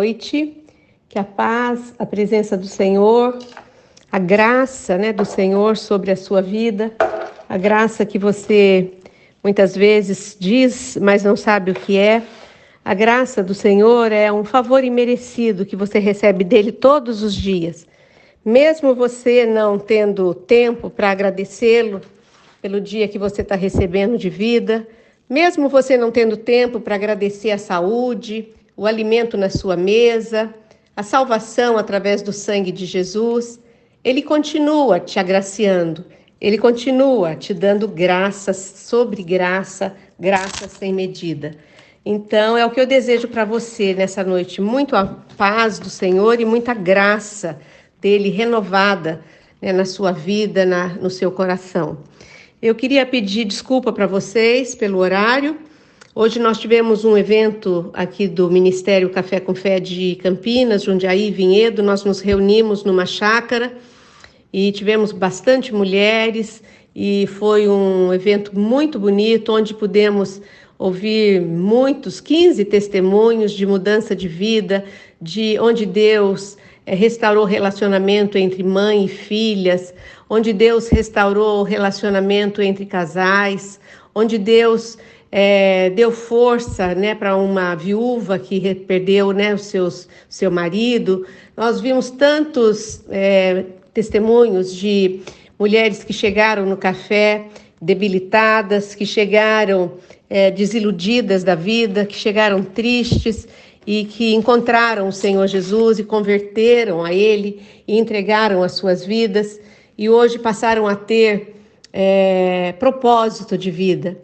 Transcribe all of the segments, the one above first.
noite, que a paz, a presença do Senhor, a graça, do Senhor sobre a sua vida, a graça que você muitas vezes diz, mas não sabe o que é. A graça do Senhor é um favor imerecido que você recebe dele todos os dias. Mesmo você não tendo tempo para agradecê-lo pelo dia que você está recebendo de vida, mesmo você não tendo tempo para agradecer a saúde, o alimento na sua mesa, a salvação através do sangue de Jesus, Ele continua te agraciando, Ele continua te dando graças sobre graça, graça sem medida. Então, é o que eu desejo para você nessa noite, muito a paz do Senhor e muita graça dele renovada, na sua vida, no seu coração. Eu queria pedir desculpa para vocês pelo horário. Hoje nós tivemos um evento aqui do Ministério Café com Fé de Campinas, Jundiaí, Vinhedo. Nós nos reunimos numa chácara e tivemos bastante mulheres e foi um evento muito bonito, onde pudemos ouvir 15 testemunhos de mudança de vida, de onde Deus restaurou o relacionamento entre mãe e filhas, onde Deus restaurou o relacionamento entre casais, onde Deus deu força para uma viúva que perdeu seu marido. Nós vimos tantos testemunhos de mulheres que chegaram no café debilitadas, que chegaram desiludidas da vida, que chegaram tristes e que encontraram o Senhor Jesus e converteram a Ele e entregaram as suas vidas e hoje passaram a ter propósito de vida.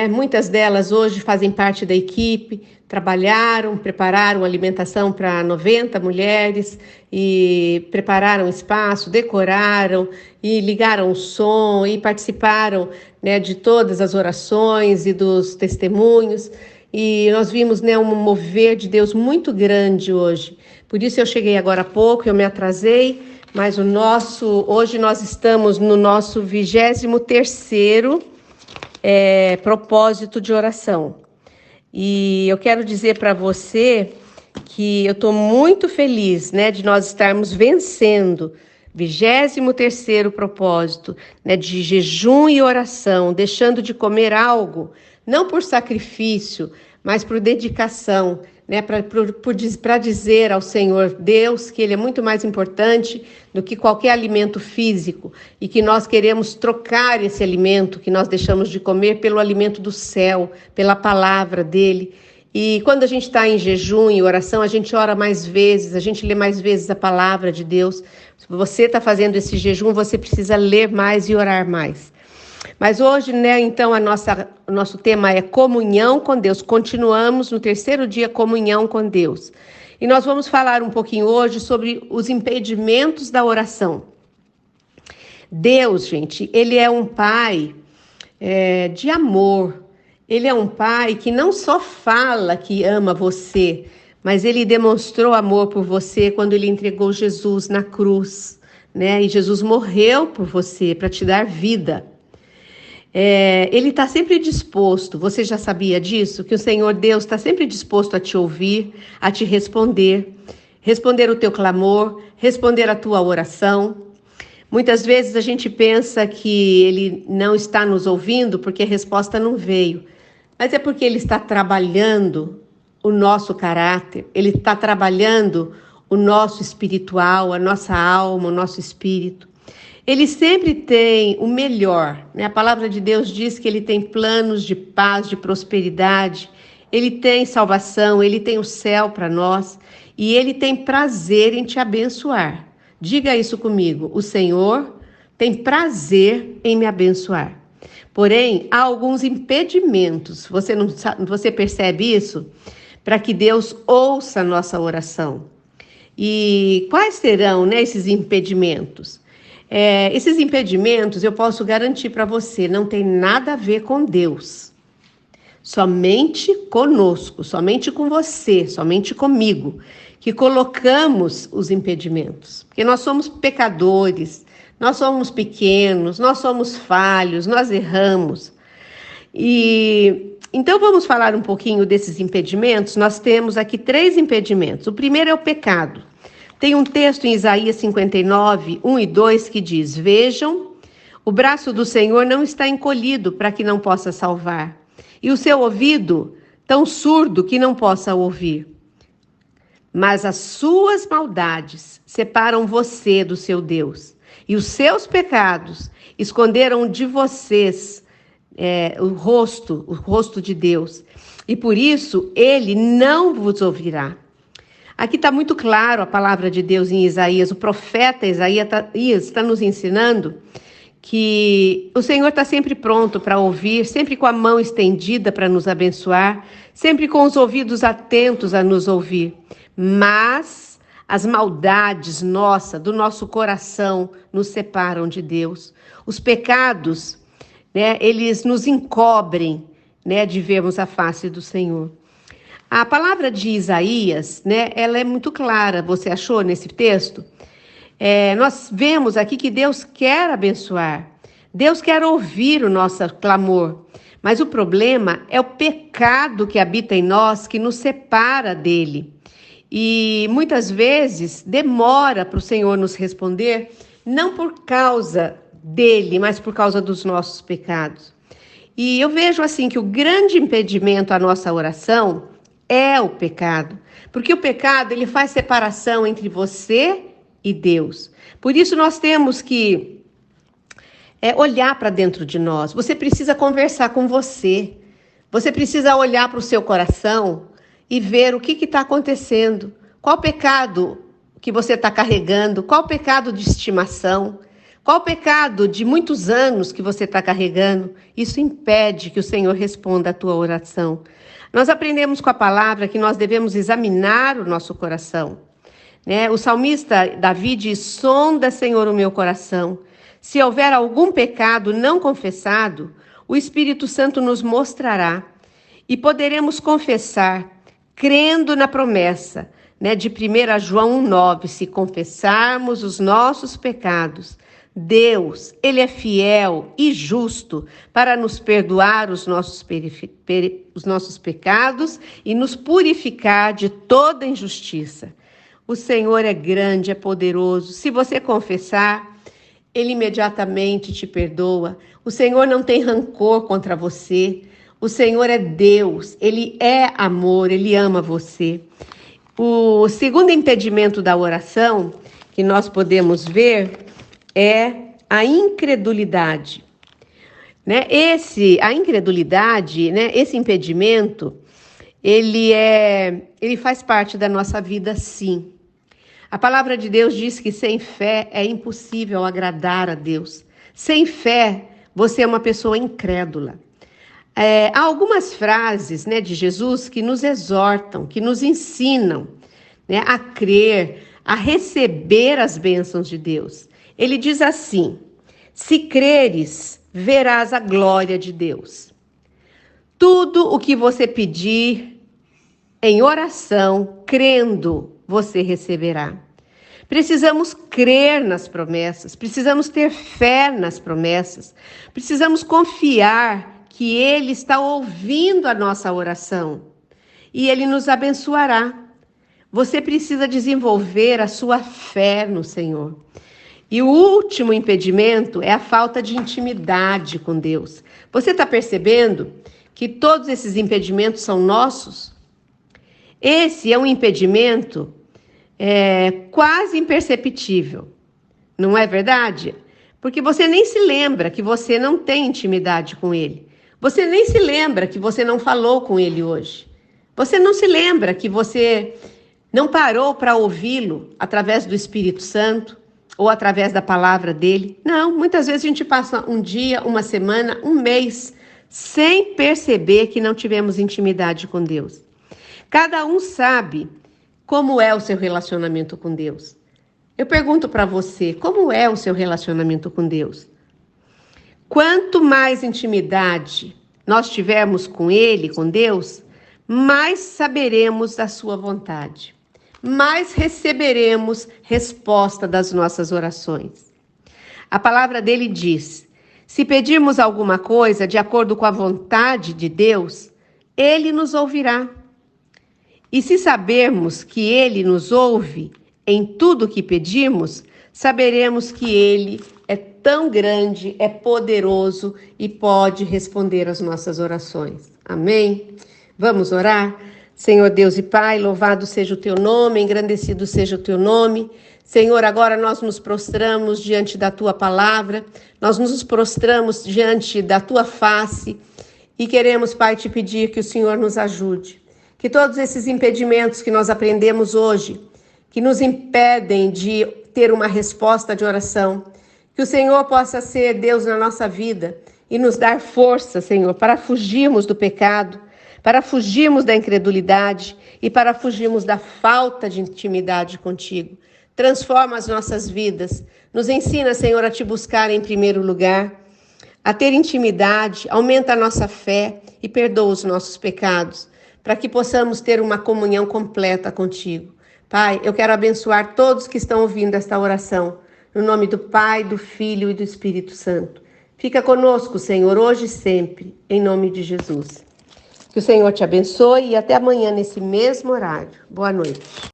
Muitas delas hoje fazem parte da equipe, trabalharam, prepararam alimentação para 90 mulheres e prepararam espaço, decoraram e ligaram o som e participaram de todas as orações e dos testemunhos. E nós vimos um mover de Deus muito grande hoje. Por isso eu cheguei agora há pouco, eu me atrasei, mas hoje nós estamos no nosso 23º propósito de oração. E eu quero dizer para você que eu estou muito feliz de nós estarmos vencendo 23º propósito de jejum e oração, deixando de comer algo, não por sacrifício, mas por dedicação, para dizer ao Senhor Deus que Ele é muito mais importante do que qualquer alimento físico e que nós queremos trocar esse alimento que nós deixamos de comer pelo alimento do céu, pela palavra dEle. E quando a gente está em jejum e oração, a gente ora mais vezes, a gente lê mais vezes a palavra de Deus. Se você está fazendo esse jejum, você precisa ler mais e orar mais. Mas hoje, então, o nosso tema é comunhão com Deus. Continuamos no 3º dia, comunhão com Deus. E nós vamos falar um pouquinho hoje sobre os impedimentos da oração. Deus, gente, Ele é um Pai de amor. Ele é um Pai que não só fala que ama você, mas Ele demonstrou amor por você quando Ele entregou Jesus na cruz, E Jesus morreu por você para te dar vida. Ele está sempre disposto, você já sabia disso? Que o Senhor Deus está sempre disposto a te ouvir, a te responder o teu clamor, responder a tua oração. Muitas vezes a gente pensa que Ele não está nos ouvindo porque a resposta não veio, mas é porque Ele está trabalhando o nosso caráter, Ele está trabalhando o nosso espiritual, a nossa alma, o nosso espírito. Ele sempre tem o melhor, A palavra de Deus diz que Ele tem planos de paz, de prosperidade, Ele tem salvação, Ele tem o céu para nós e Ele tem prazer em te abençoar. Diga isso comigo, o Senhor tem prazer em me abençoar. Porém, há alguns impedimentos, você percebe isso? Para que Deus ouça a nossa oração. E quais serão, esses impedimentos? Esses impedimentos, eu posso garantir para você, não tem nada a ver com Deus. Somente conosco, somente com você, somente comigo, que colocamos os impedimentos. Porque nós somos pecadores, nós somos pequenos, nós somos falhos, nós erramos. E então vamos falar um pouquinho desses impedimentos. Nós temos aqui 3 impedimentos. O primeiro é o pecado. Tem um texto em Isaías 59, 1 e 2 que diz: Vejam, o braço do Senhor não está encolhido para que não possa salvar, e o seu ouvido tão surdo que não possa ouvir. Mas as suas maldades separam você do seu Deus, e os seus pecados esconderam de vocês o rosto de Deus, e por isso ele não vos ouvirá. Aqui está muito claro a palavra de Deus em Isaías. O profeta Isaías está nos ensinando que o Senhor está sempre pronto para ouvir, sempre com a mão estendida para nos abençoar, sempre com os ouvidos atentos a nos ouvir. Mas as maldades do nosso coração, nos separam de Deus. Os pecados, eles nos encobrem, de vermos a face do Senhor. A palavra de Isaías, ela é muito clara. Você achou nesse texto? Nós vemos aqui que Deus quer abençoar. Deus quer ouvir o nosso clamor. Mas o problema é o pecado que habita em nós, que nos separa dele. E muitas vezes demora para o Senhor nos responder, não por causa dele, mas por causa dos nossos pecados. E eu vejo assim que o grande impedimento à nossa oração é o pecado, porque o pecado ele faz separação entre você e Deus. Por isso nós temos que olhar para dentro de nós. Você precisa conversar com você. Você precisa olhar para o seu coração e ver o que está acontecendo. Qual pecado que você está carregando? Qual pecado de estimação? Qual pecado de muitos anos que você está carregando? Isso impede que o Senhor responda a tua oração. Nós aprendemos com a palavra que nós devemos examinar o nosso coração. O salmista Davi diz: sonda, Senhor, o meu coração. Se houver algum pecado não confessado, o Espírito Santo nos mostrará e poderemos confessar, crendo na promessa, de 1 João 1,9, se confessarmos os nossos pecados, Deus, Ele é fiel e justo para nos perdoar os nossos pecados e nos purificar de toda injustiça. O Senhor é grande, é poderoso. Se você confessar, Ele imediatamente te perdoa. O Senhor não tem rancor contra você. O Senhor é Deus, Ele é amor, Ele ama você. O segundo impedimento da oração que nós podemos ver é a incredulidade. A incredulidade, esse impedimento, ele faz parte da nossa vida, sim. A palavra de Deus diz que sem fé é impossível agradar a Deus. Sem fé, você é uma pessoa incrédula. Há algumas frases de Jesus que nos exortam, que nos ensinam a crer, a receber as bênçãos de Deus. Ele diz assim: se creres, verás a glória de Deus. Tudo o que você pedir em oração, crendo, você receberá. Precisamos crer nas promessas, precisamos ter fé nas promessas, precisamos confiar que Ele está ouvindo a nossa oração e Ele nos abençoará. Você precisa desenvolver a sua fé no Senhor. E o último impedimento é a falta de intimidade com Deus. Você está percebendo que todos esses impedimentos são nossos? Esse é um impedimento quase imperceptível, não é verdade? Porque você nem se lembra que você não tem intimidade com Ele. Você nem se lembra que você não falou com Ele hoje. Você não se lembra que você não parou para ouvi-lo através do Espírito Santo ou através da palavra dele. Não, muitas vezes a gente passa um dia, uma semana, um mês, sem perceber que não tivemos intimidade com Deus. Cada um sabe como é o seu relacionamento com Deus. Eu pergunto para você, como é o seu relacionamento com Deus? Quanto mais intimidade nós tivermos com Ele, com Deus, mais saberemos da sua vontade, mais receberemos resposta das nossas orações. A palavra dele diz: Se pedirmos alguma coisa de acordo com a vontade de Deus, Ele nos ouvirá. E se sabermos que Ele nos ouve em tudo o que pedimos, saberemos que Ele é tão grande, é poderoso e pode responder às nossas orações. Amém? Vamos orar? Senhor Deus e Pai, louvado seja o Teu nome, engrandecido seja o Teu nome. Senhor, agora nós nos prostramos diante da Tua palavra, nós nos prostramos diante da Tua face e queremos, Pai, te pedir que o Senhor nos ajude. Que todos esses impedimentos que nós aprendemos hoje, que nos impedem de ter uma resposta de oração, que o Senhor possa ser Deus na nossa vida e nos dar força, Senhor, para fugirmos do pecado, para fugirmos da incredulidade e para fugirmos da falta de intimidade contigo. Transforma as nossas vidas, nos ensina, Senhor, a te buscar em primeiro lugar, a ter intimidade, aumenta a nossa fé e perdoa os nossos pecados, para que possamos ter uma comunhão completa contigo. Pai, eu quero abençoar todos que estão ouvindo esta oração, no nome do Pai, do Filho e do Espírito Santo. Fica conosco, Senhor, hoje e sempre, em nome de Jesus. Que o Senhor te abençoe e até amanhã nesse mesmo horário. Boa noite.